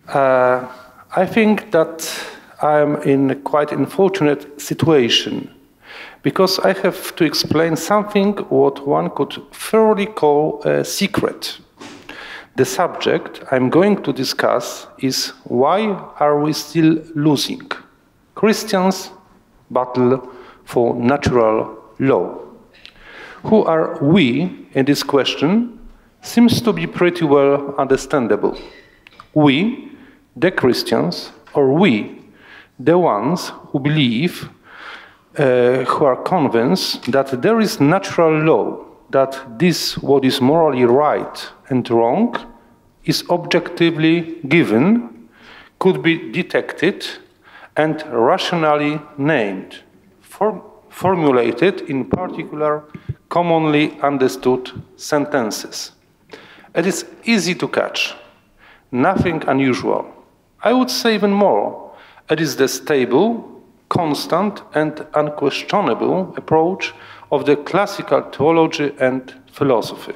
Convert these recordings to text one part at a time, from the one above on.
I think that I am in quite an unfortunate situation because I have to explain something what one could fairly call a secret. The subject I'm going to discuss is why are we still losing? Christians battle for natural law. Who are we in this question seems to be pretty well understandable. We, the Christians, or we, the ones who believe, who are convinced that there is natural law, that this, what is morally right and wrong, is objectively given, could be detected, and rationally named, formulated in particular, commonly understood sentences. It is easy to catch, nothing unusual. I would say even more, it is the stable, constant, and unquestionable approach of the classical theology and philosophy.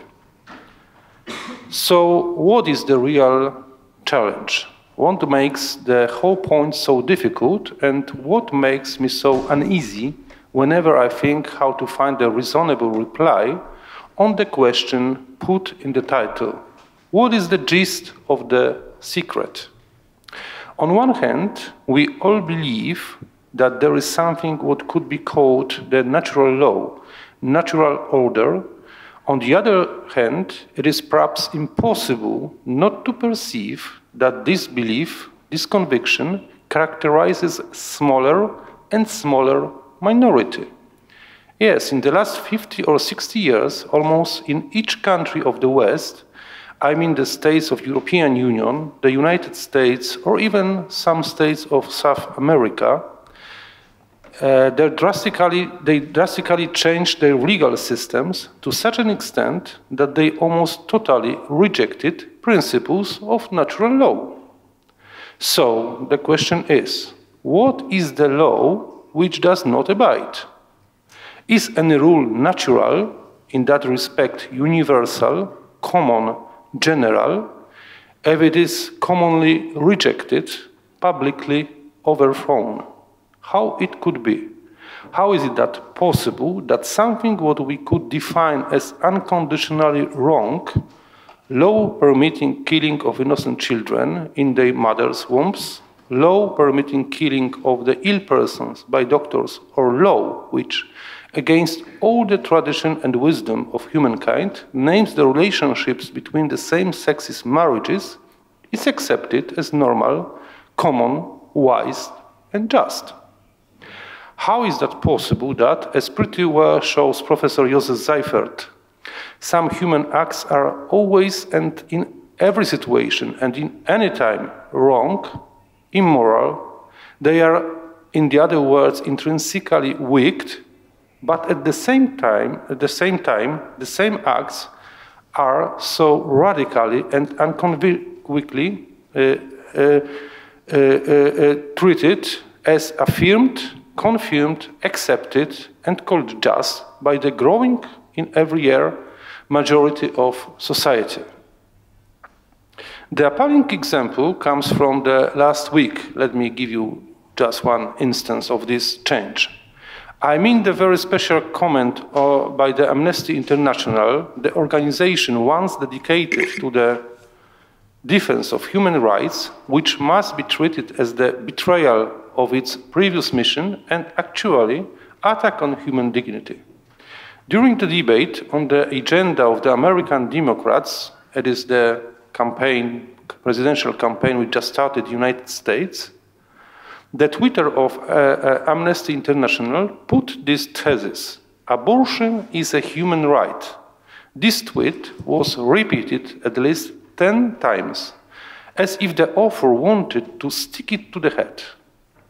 So, what is the real challenge? What makes the whole point so difficult, and what makes me so uneasy whenever I think how to find a reasonable reply on the question put in the title? What is the gist of the secret? On one hand, we all believe that there is something what could be called the natural law, natural order. On the other hand, it is perhaps impossible not to perceive that this belief, this conviction, characterizes smaller and smaller minority. Yes, in the last 50 or 60 years, almost in each country of the West, I mean the states of European Union, the United States, or even some states of South America, they drastically changed their legal systems to such an extent that they almost totally rejected principles of natural law. So the question is, what is the law which does not abide? Is any rule natural, in that respect universal, common, general, if it is commonly rejected, publicly overthrown? How it could be? How is it that possible that something what we could define as unconditionally wrong, law permitting killing of innocent children in their mothers' wombs, law permitting killing of the ill persons by doctors, or law which, against all the tradition and wisdom of humankind, names the relationships between the same-sexes marriages, is accepted as normal, common, wise, and just? How is that possible that, as pretty well shows Professor Josef Seifert, some human acts are always and in every situation and in any time wrong, immoral, they are, in the other words, intrinsically wicked, but at the same time, the same acts are so radically and unequivocally treated as affirmed, confirmed, accepted, and called just by the growing in every year majority of society. The appalling example comes from the last week. Let me give you just one instance of this change. I mean the very special comment by the Amnesty International, the organization once dedicated to the defense of human rights, which must be treated as the betrayal of its previous mission and actually attack on human dignity. During the debate on the agenda of the American Democrats, it is the presidential campaign which just started in the United States, the Twitter of Amnesty International put this thesis: abortion is a human right. This tweet was repeated at least 10 times, as if the author wanted to stick it to the head.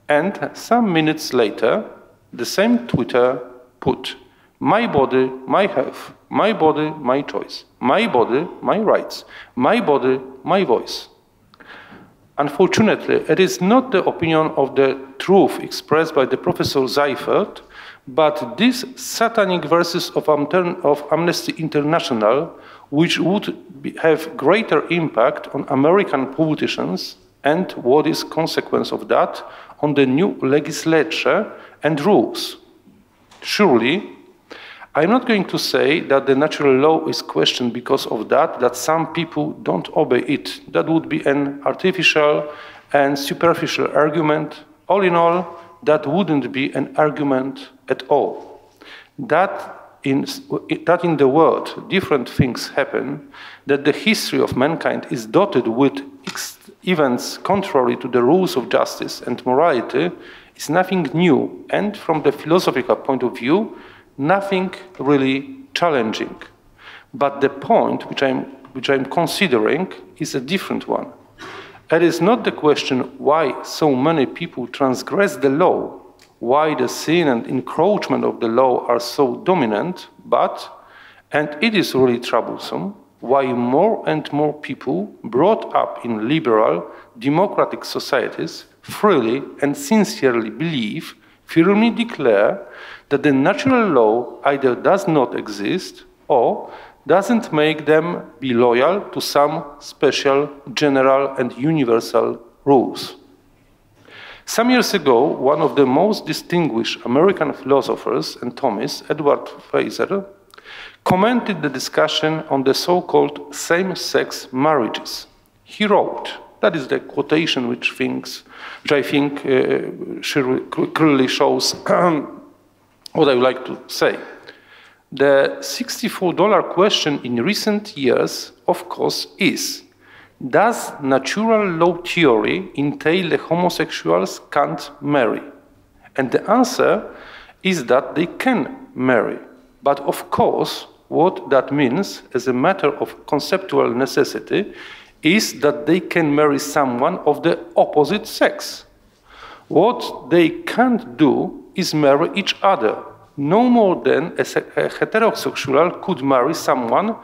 And some minutes later, the same Twitter put, "My body, my health, my body, my choice, my body, my rights, my body, my voice." Unfortunately, it is not the opinion of the truth expressed by the Professor Seifert, but these satanic verses of Amnesty International, which would have greater impact on American politicians and what is consequence of that on the new legislature and rules. Surely, I'm not going to say that the natural law is questioned because of that some people don't obey it. That would be an artificial and superficial argument. All in all, that wouldn't be an argument at all. That in the world different things happen, that the history of mankind is dotted with events contrary to the rules of justice and morality is nothing new, and from the philosophical point of view, nothing really challenging. But the point which I'm considering is a different one. It is not the question why so many people transgress the law, why the sin and encroachment of the law are so dominant, but, and it is really troublesome, why more and more people brought up in liberal, democratic societies freely and sincerely believe, firmly declare that the natural law either does not exist or doesn't make them be loyal to some special, general, and universal rules. Some years ago, one of the most distinguished American philosophers and Thomists, Edward Fraser, commented the discussion on the so-called same-sex marriages. He wrote, that is the quotation which I think clearly shows what I would like to say. The $64 question in recent years, of course, is, does natural law theory entail that homosexuals can't marry? And the answer is that they can marry. But of course, what that means as a matter of conceptual necessity is that they can marry someone of the opposite sex. What they can't do is marry each other, no more than a heterosexual could marry someone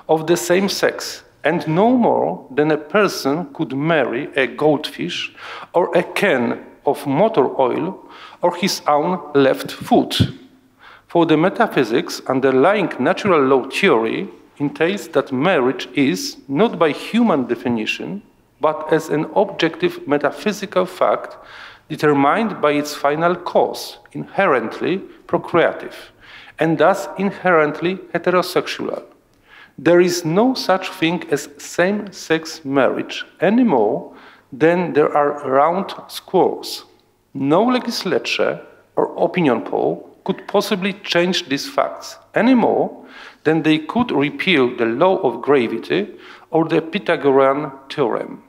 of the same sex, and no more than a person could marry a goldfish or a can of motor oil or his own left foot. For the metaphysics underlying natural law theory entails that marriage is, not by human definition, but as an objective metaphysical fact determined by its final cause, inherently procreative, and thus inherently heterosexual. There is no such thing as same-sex marriage any more than there are round squares. No legislature or opinion poll could possibly change these facts any more than they could repeal the law of gravity or the Pythagorean theorem.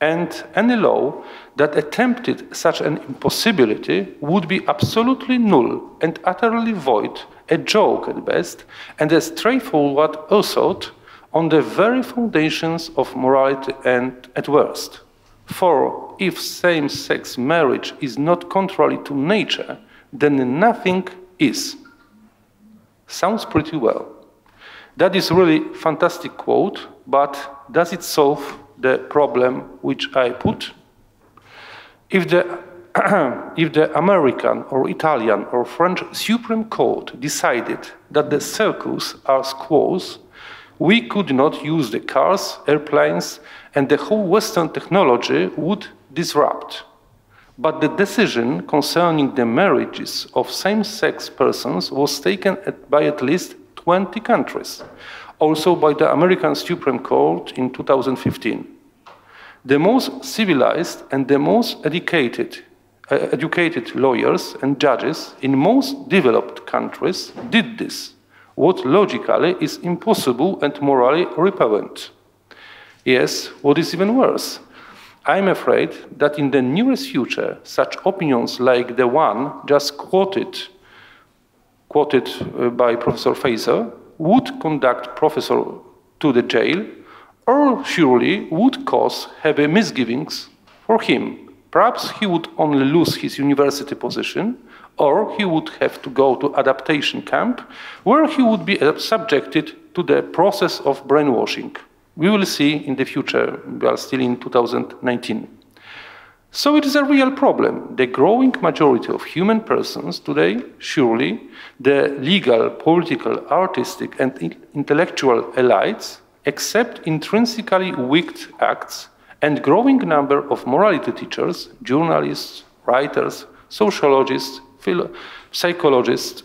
And any law that attempted such an impossibility would be absolutely null and utterly void, a joke at best, and a straightforward assault on the very foundations of morality and at worst. For if same-sex marriage is not contrary to nature, then nothing is. Sounds pretty well. That is really a fantastic quote, but does it solve the problem which I put? If the American or Italian or French Supreme Court decided that the circus are squaws, we could not use the cars, airplanes, and the whole Western technology would disrupt. But the decision concerning the marriages of same-sex persons was taken by at least 20 countries, also by the American Supreme Court in 2015. The most civilized and the most educated lawyers and judges in most developed countries did this, what logically is impossible and morally repellent. Yes, what is even worse, I'm afraid that in the nearest future, such opinions like the one just quoted by Professor Fraser would conduct Professor to the jail, or surely would cause heavy misgivings for him. Perhaps he would only lose his university position, or he would have to go to adaptation camp, where he would be subjected to the process of brainwashing. We will see in the future. We are still in 2019. So it is a real problem. The growing majority of human persons today, surely, the legal, political, artistic, and intellectual elites, accept intrinsically wicked acts and growing number of morality teachers, journalists, writers, sociologists, psychologists,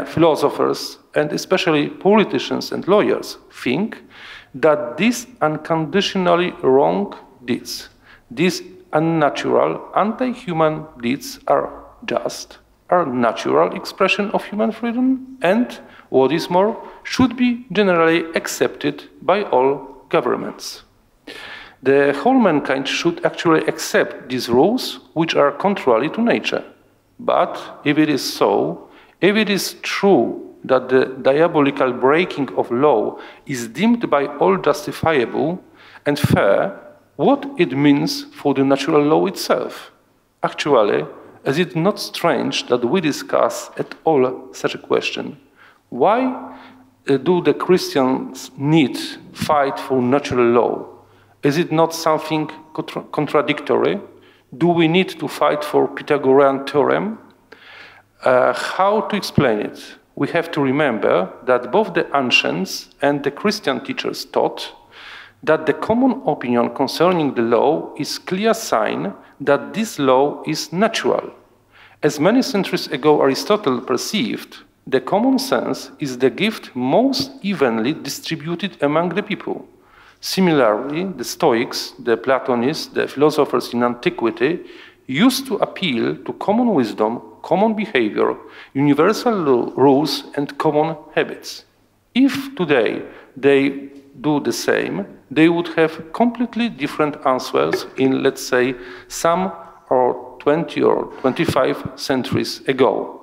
philosophers, and especially politicians and lawyers think that these unconditionally wrong deeds, these unnatural, anti-human deeds are just, are natural expression of human freedom, and, what is more, should be generally accepted by all governments. The whole mankind should actually accept these rules, which are contrary to nature. But if it is so, if it is true that the diabolical breaking of law is deemed by all justifiable and fair, what it means for the natural law itself? Actually, is it not strange that we discuss at all such a question? Why do the Christians need fight for natural law? Is it not something contradictory? Do we need to fight for Pythagorean theorem? How to explain it? We have to remember that both the ancients and the Christian teachers taught that the common opinion concerning the law is clear sign that this law is natural. As many centuries ago Aristotle perceived, the common sense is the gift most evenly distributed among the people. Similarly, the Stoics, the Platonists, the philosophers in antiquity used to appeal to common wisdom, common behavior, universal rules, and common habits. If today they do the same, they would have completely different answers in, let's say, some or 20 or 25 centuries ago.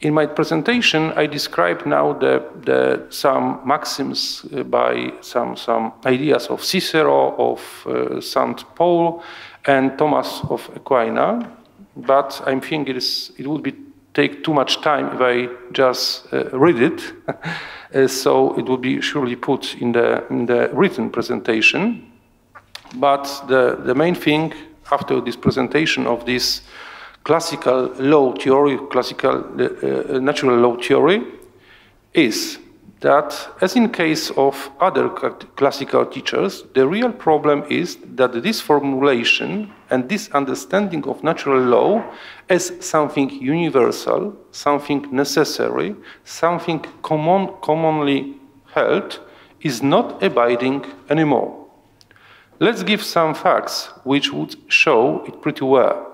In my presentation, I describe now some maxims by some ideas of Cicero, of St. Paul, and Thomas of Aquin, but I think it would take too much time if I just read it, so it will be surely put in the written presentation. But the main thing after this presentation of this classical law theory, classical natural law theory, is that, as in case of other classical teachers, the real problem is that this formulation and this understanding of natural law as something universal, something necessary, something commonly held, is not abiding anymore. Let's give some facts which would show it pretty well.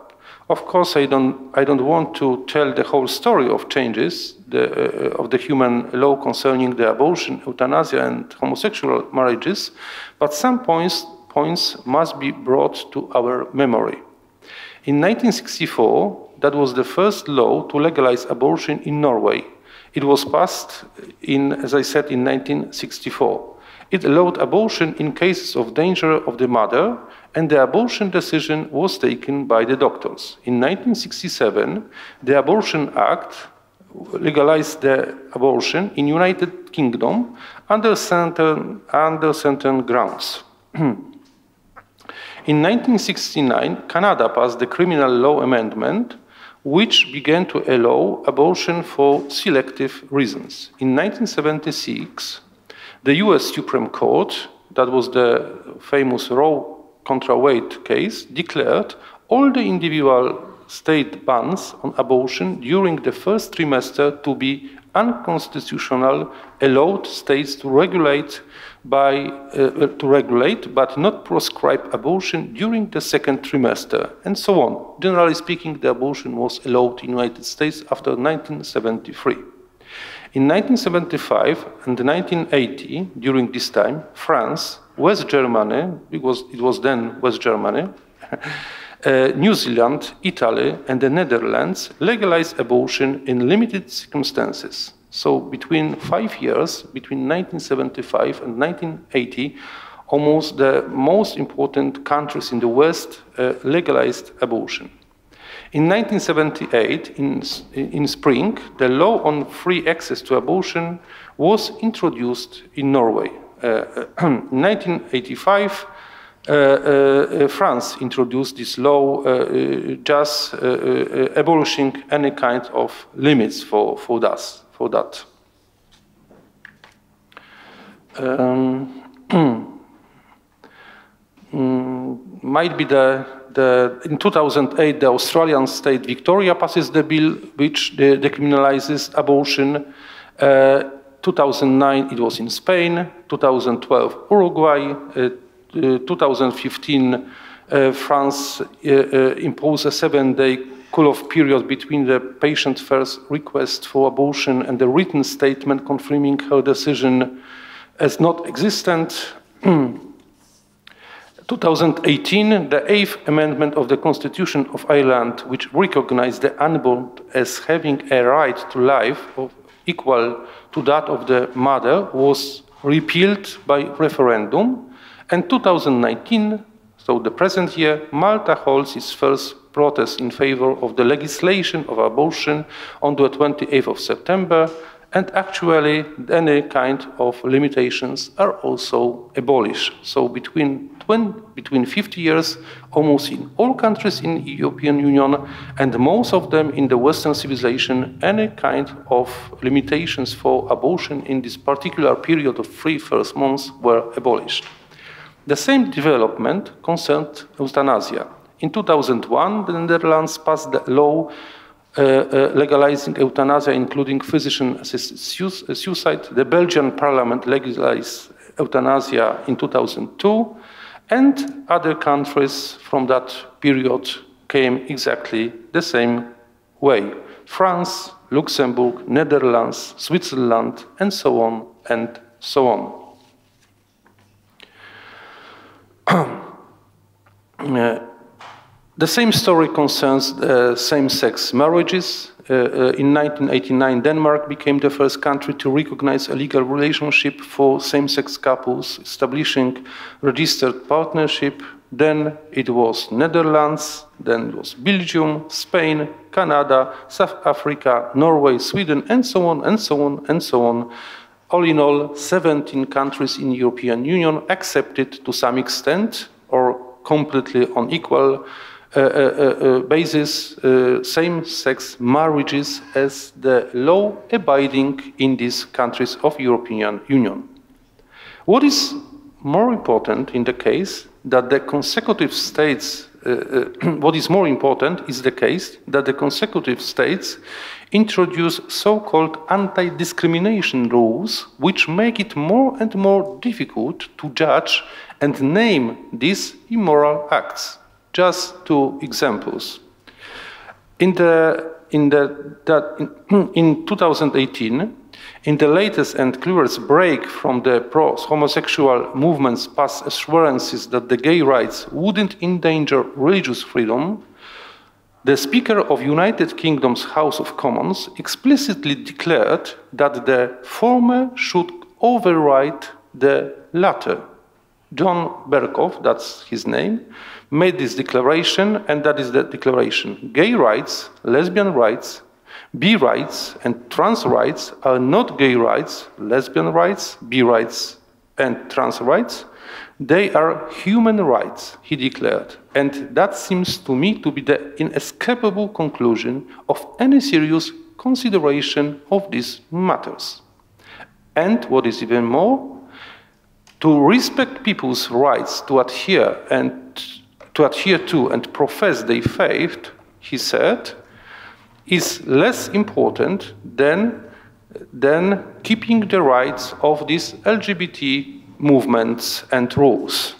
Of course, I don't want to tell the whole story of changes of the human law concerning the abortion, euthanasia, and homosexual marriages, but some points must be brought to our memory. In 1964, that was the first law to legalize abortion in Norway. It was passed as I said, in 1964. It allowed abortion in cases of danger of the mother, and the abortion decision was taken by the doctors. In 1967, the Abortion Act legalized the abortion in United Kingdom under certain grounds. In 1969, Canada passed the Criminal Law Amendment, which began to allow abortion for selective reasons. In 1976, the US Supreme Court, that was the famous Roe contra Wade case, declared all the individual state bans on abortion during the first trimester to be unconstitutional, allowed states to regulate but not prescribe abortion during the second trimester, and so on. Generally speaking, the abortion was allowed in the United States after 1973. In 1975 and 1980, during this time, France, West Germany, because it was then West Germany, New Zealand, Italy, and the Netherlands legalized abortion in limited circumstances. So between 5 years, between 1975 and 1980, almost the most important countries in the West legalized abortion. In 1978, in spring, the law on free access to abortion was introduced in Norway. In 1985, France introduced this law, just abolishing any kind of limits for that. might be in 2008, the Australian state Victoria passes the bill which decriminalizes abortion. 2009, it was in Spain. 2012, Uruguay. 2015, France imposed a 7-day cool-off period between the patient's first request for abortion and the written statement confirming her decision as not existent. 2018, the 8th Amendment of the Constitution of Ireland, which recognized the unborn as having a right to life equal to that of the mother, was repealed by referendum. And 2019, so the present year, Malta holds its first protest in favor of the legislation of abortion on the 28th of September, and actually any kind of limitations are also abolished. So between 50 years, almost in all countries in the European Union, and most of them in the Western civilization, any kind of limitations for abortion in this particular period of 3 first months were abolished. The same development concerned euthanasia. In 2001, the Netherlands passed the law legalizing euthanasia, including physician-assisted suicide. The Belgian parliament legalized euthanasia in 2002, and other countries from that period came exactly the same way. France, Luxembourg, Netherlands, Switzerland, and so on and so on. The same story concerns same-sex marriages. In 1989, Denmark became the first country to recognize a legal relationship for same-sex couples, establishing registered partnership. Then it was Netherlands, then it was Belgium, Spain, Canada, South Africa, Norway, Sweden, and so on, and so on, and so on. All in all, 17 countries in the European Union accepted to some extent or completely on equal basis same-sex marriages as the law abiding in these countries of European Union. What is more important in the case that the consecutive states, what is more important is the case that the consecutive states introduce so-called anti-discrimination rules which make it more and more difficult to judge and name these immoral acts. Just 2 examples. In 2018, in the latest and clearest break from the pro-homosexual movement's past assurances that the gay rights wouldn't endanger religious freedom, the Speaker of United Kingdom's House of Commons explicitly declared that the former should override the latter. John Berkoff, that's his name, made this declaration, and that is the declaration. Gay rights, lesbian rights, bi rights, and trans rights are not gay rights, lesbian rights, bi rights, and trans rights. They are human rights, he declared. And that seems to me to be the inescapable conclusion of any serious consideration of these matters. And what is even more, to respect people's rights to adhere to and profess their faith, he said, is less important than keeping the rights of these LGBT movements and rules.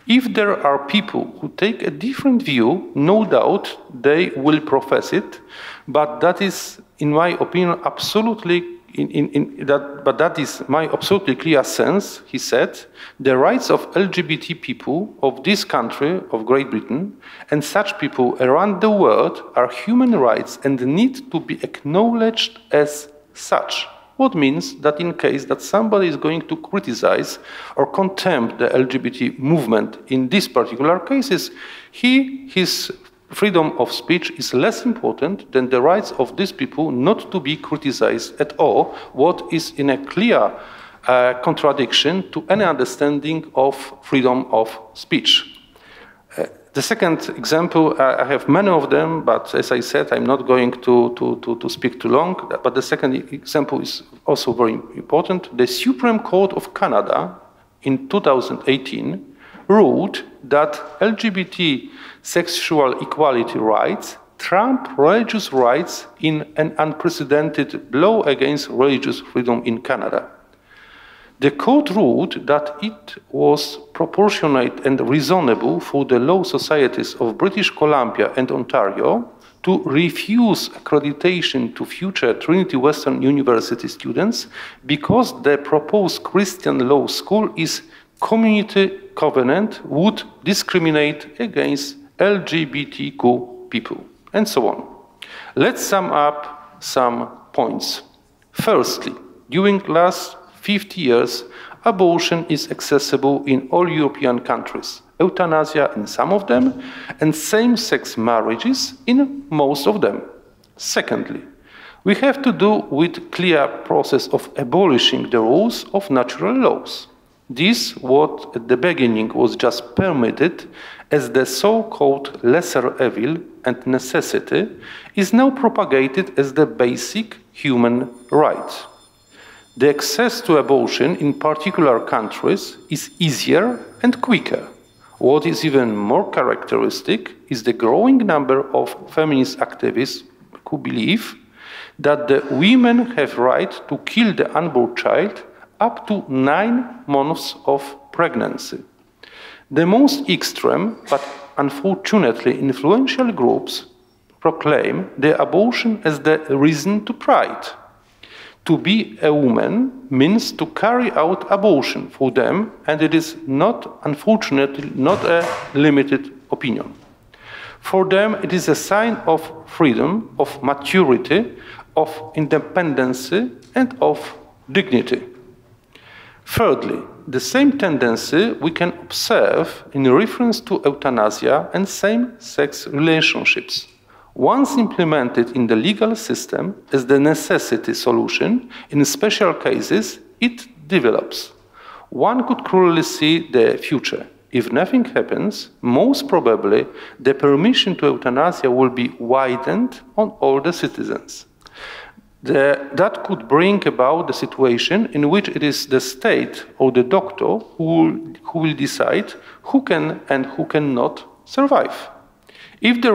If there are people who take a different view, no doubt they will profess it, but that is, in my opinion, absolutely that is my absolutely clear sense, he said, the rights of LGBT people of this country, of Great Britain, and such people around the world are human rights and need to be acknowledged as such. What means that in case that somebody is going to criticize or contempt the LGBT movement in these particular cases, his freedom of speech is less important than the rights of these people not to be criticized at all, what is in a clear contradiction to any understanding of freedom of speech. The second example, I have many of them, but as I said, I'm not going to speak too long, but the second example is also very important. The Supreme Court of Canada in 2018 ruled that LGBT sexual equality rights trump religious rights in an unprecedented blow against religious freedom in Canada. The court ruled that it was proportionate and reasonable for the law societies of British Columbia and Ontario to refuse accreditation to future Trinity Western University students because the proposed Christian law school is community covenant, would discriminate against LGBTQ people, and so on. Let's sum up some points. Firstly, during the last 50 years, abortion is accessible in all European countries, euthanasia in some of them, and same-sex marriages in most of them. Secondly, we have to do with clear process of abolishing the rules of natural laws. This, what at the beginning was just permitted as the so-called lesser evil and necessity, is now propagated as the basic human right. The access to abortion in particular countries is easier and quicker. What is even more characteristic is the growing number of feminist activists who believe that the women have right to kill the unborn child up to 9 months of pregnancy. The most extreme, but unfortunately influential groups proclaim the abortion as the reason to pride. To be a woman means to carry out abortion for them, and it is not, unfortunately, not a limited opinion. For them, it is a sign of freedom, of maturity, of independence, and of dignity. Thirdly, the same tendency we can observe in reference to euthanasia and same-sex relationships. Once implemented in the legal system as the necessity solution, in special cases, it develops. One could clearly see the future. If nothing happens, most probably the permission to euthanasia will be widened on all the citizens. That could bring about the situation in which it is the state or the doctor who will decide who can and who cannot survive. If the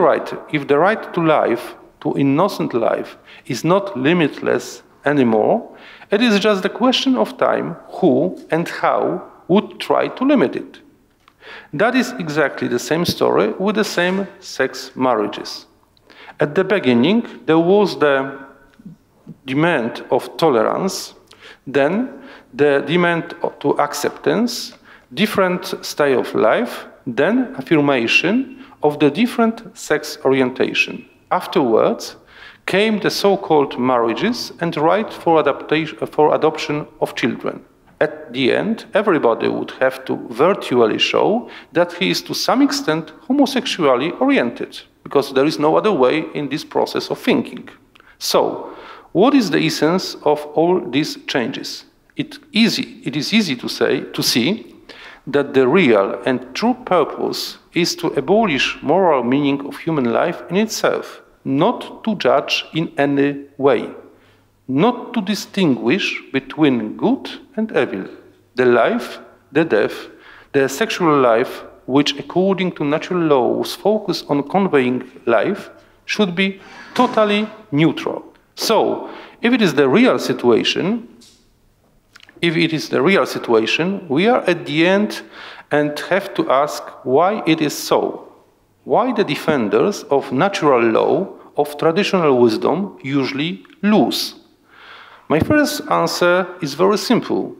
right to life, to innocent life, is not limitless anymore, it is just a question of time who and how would try to limit it. That is exactly the same story with the same-sex marriages. At the beginning, there was the demand of tolerance, then the demand to acceptance, different style of life, then affirmation of the different sex orientation. Afterwards came the so-called marriages and right for adoption of children. At the end, everybody would have to virtually show that he is to some extent homosexually oriented, because there is no other way in this process of thinking. So, what is the essence of all these changes? It is easy to see that the real and true purpose is to abolish moral meaning of human life in itself, not to judge in any way, not to distinguish between good and evil, the life, the death, the sexual life, which according to natural laws focus on conveying life, should be totally neutral. So, if it is the real situation, we are at the end and have to ask why it is so. Why the defenders of natural law, of traditional wisdom, usually lose? My first answer is very simple,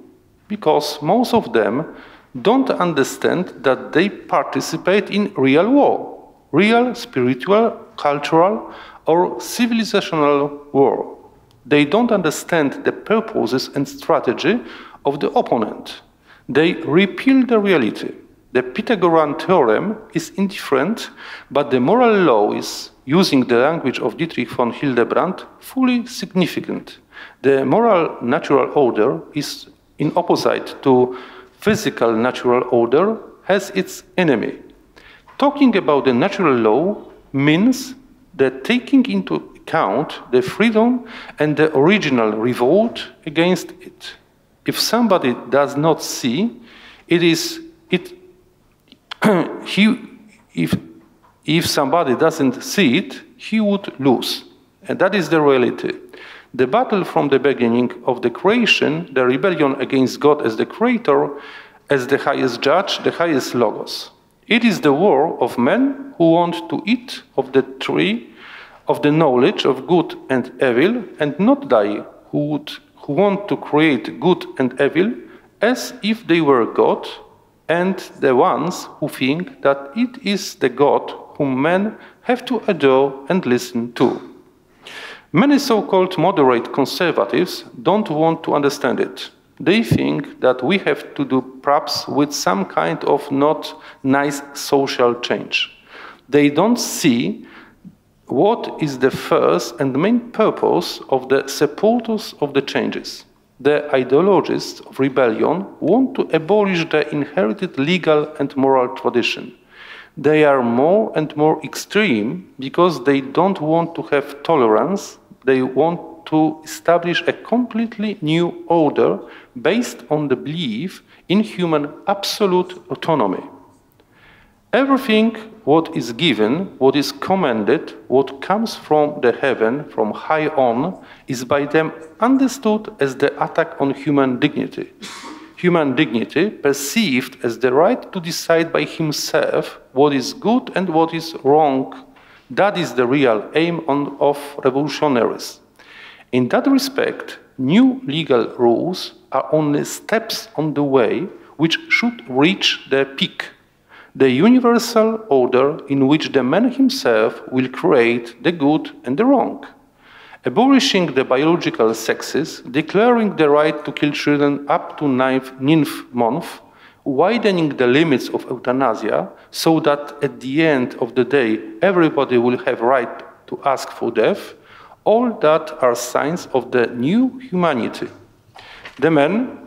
because most of them don't understand that they participate in real war, real spiritual, cultural, or civilizational war. They don't understand the purposes and strategy of the opponent. They repeal the reality. The Pythagorean theorem is indifferent, but the moral law is, using the language of Dietrich von Hildebrand, fully significant. The moral natural order is, in opposite to physical natural order, has its enemy. Talking about the natural law means that taking into account the freedom and the original revolt against it. If somebody does not see If somebody doesn't see it, he would lose. And that is the reality. The battle from the beginning of the creation, the rebellion against God as the creator, as the highest judge, the highest logos. It is the war of men who want to eat of the tree of the knowledge of good and evil and not die, who want to create good and evil as if they were God, and the ones who think that it is the God whom men have to adore and listen to. Many so-called moderate conservatives don't want to understand it. They think that we have to do perhaps with some kind of not nice social change. They don't see what is the first and main purpose of the supporters of the changes. The ideologists of rebellion want to abolish the inherited legal and moral tradition. They are more and more extreme because they don't want to have tolerance. They want to establish a completely new order based on the belief in human absolute autonomy. Everything what is given, what is commanded, what comes from the heaven, from high on, is by them understood as the attack on human dignity. Human dignity perceived as the right to decide by himself what is good and what is wrong. That is the real aim of revolutionaries. In that respect, new legal rules are only steps on the way which should reach the peak, the universal order in which the man himself will create the good and the wrong. Abolishing the biological sexes, declaring the right to kill children up to ninth month, widening the limits of euthanasia so that at the end of the day everybody will have right to ask for death, all that are signs of the new humanity. The man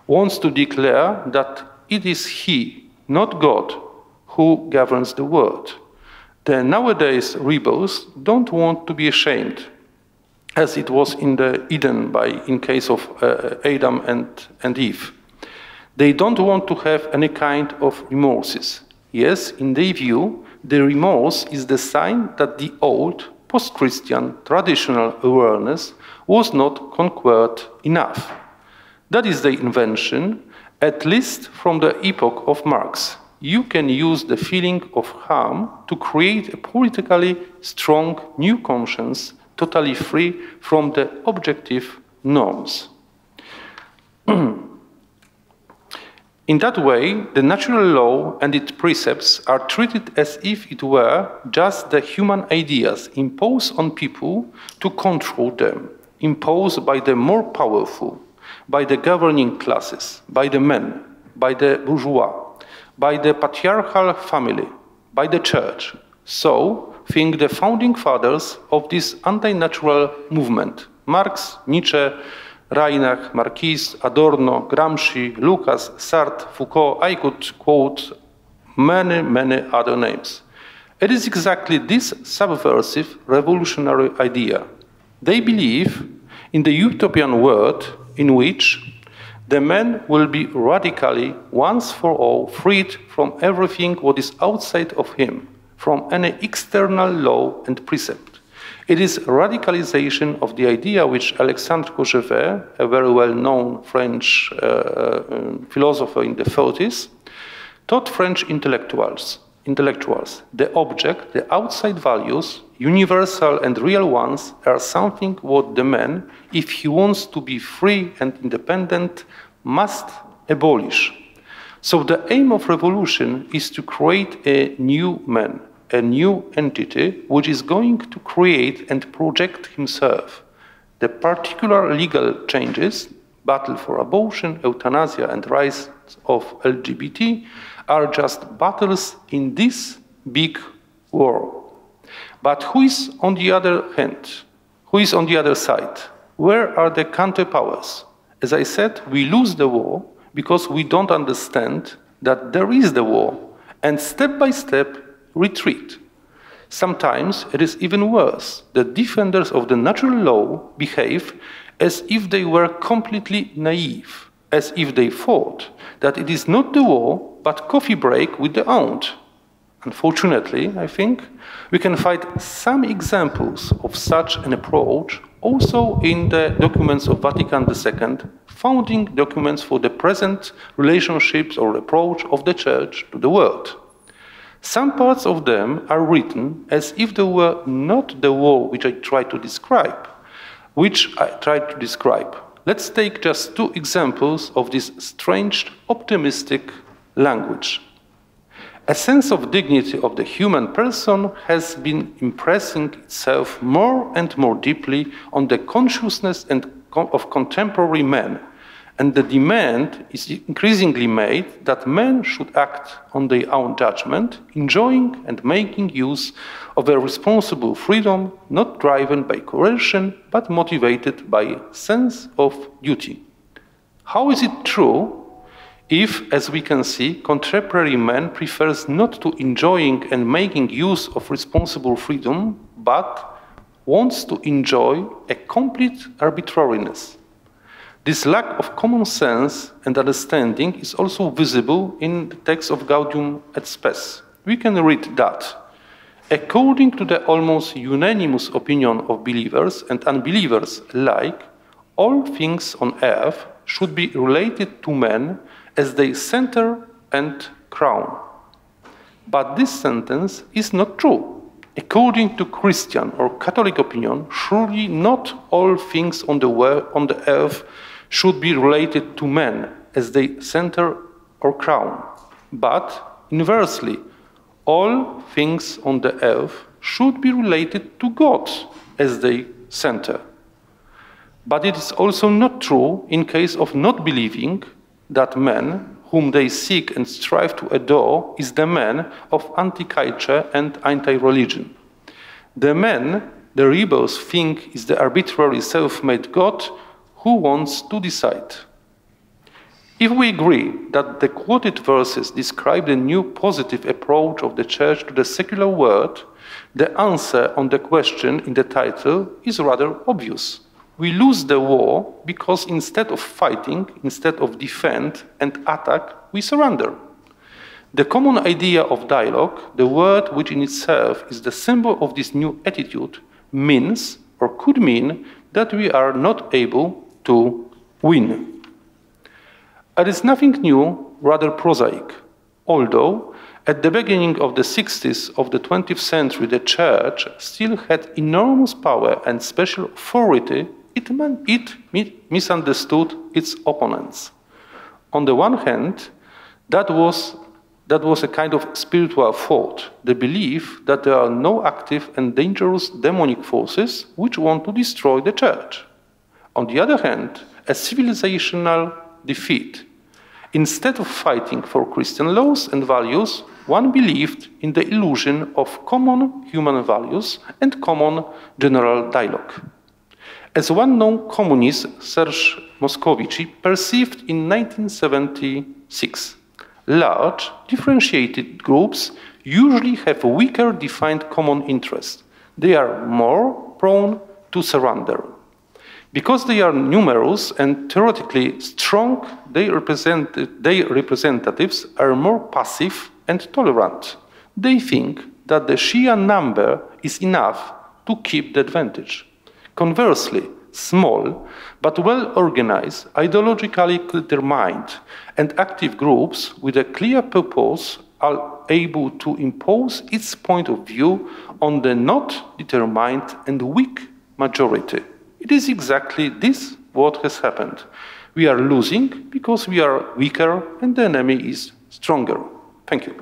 wants to declare that it is he, not God, who governs the world. The nowadays rebels don't want to be ashamed, as it was in the Eden in case of Adam and Eve. They don't want to have any kind of remorses. Yes, in their view, the remorse is the sign that the old, post-Christian, traditional awareness was not conquered enough. That is the invention, at least from the epoch of Marx. You can use the feeling of harm to create a politically strong new conscience, totally free from the objective norms. In that way, the natural law and its precepts are treated as if it were just the human ideas imposed on people to control them, imposed by the more powerful, by the governing classes, by the men, by the bourgeois, by the patriarchal family, by the church. So think the founding fathers of this anti-natural movement: Marx, Nietzsche, Reinach, Marquis, Adorno, Gramsci, Lucas, Sartre, Foucault. I could quote many other names. It is exactly this subversive, revolutionary idea. They believe in the utopian world in which the man will be radically, once for all, freed from everything what is outside of him, from any external law and precept. It is radicalization of the idea which Alexandre Kojève, a very well-known French philosopher in the 30s, taught French intellectuals. The object, the outside values, universal and real ones, are something what the man, if he wants to be free and independent, must abolish. So the aim of revolution is to create a new man, a new entity which is going to create and project himself. The particular legal changes, battle for abortion, euthanasia, and rights of LGBT, are just battles in this big war. But who is on the other hand? Who is on the other side? Where are the counterpowers? As I said, we lose the war because we don't understand that there is the war, and step by step retreat. Sometimes it is even worse. The defenders of the natural law behave as if they were completely naive, as if they thought that it is not the war, but coffee break with the aunt. Unfortunately, I think, we can find some examples of such an approach also in the documents of Vatican II, founding documents for the present relationships or approach of the Church to the world. Some parts of them are written as if they were not the war which I tried to describe. Let's take just two examples of this strange, optimistic language. A sense of dignity of the human person has been impressing itself more and more deeply on the consciousness of contemporary men, and the demand is increasingly made that men should act on their own judgment, enjoying and making use of a responsible freedom not driven by coercion but motivated by a sense of duty. How is it true if, as we can see, contemporary man prefers not to enjoying and making use of responsible freedom, but wants to enjoy a complete arbitrariness? This lack of common sense and understanding is also visible in the text of Gaudium et Spes. We can read that, according to the almost unanimous opinion of believers and unbelievers alike, all things on earth should be related to men as their center and crown. But this sentence is not true. According to Christian or Catholic opinion, surely not all things on the earth should be related to men as their center or crown. But inversely, all things on the earth should be related to God as their center. But it is also not true in case of not believing that man whom they seek and strive to adore is the man of anti-culture and anti-religion. The man the rebels think is the arbitrary self-made God who wants to decide. If we agree that the quoted verses describe the new positive approach of the Church to the secular world, the answer on the question in the title is rather obvious. We lose the war because instead of fighting, instead of defend and attack, we surrender. The common idea of dialogue, the word which in itself is the symbol of this new attitude, means or could mean that we are not able to win. It is nothing new, rather prosaic. Although at the beginning of the 60s of the 20th century the Church still had enormous power and special authority, it misunderstood its opponents. On the one hand, that was a kind of spiritual thought, the belief that there are no active and dangerous demonic forces which want to destroy the Church. On the other hand, a civilizational defeat. Instead of fighting for Christian laws and values, one believed in the illusion of common human values and common general dialogue. As one known communist, Serge Moscovici, perceived in 1976, large, differentiated groups usually have a weaker defined common interest. They are more prone to surrender. Because they are numerous and theoretically strong, their representatives are more passive and tolerant. They think that the sheer number is enough to keep the advantage. Conversely, small but well-organized, ideologically determined and active groups with a clear purpose are able to impose its point of view on the not determined and weak majority. It is exactly this what has happened. We are losing because we are weaker and the enemy is stronger. Thank you.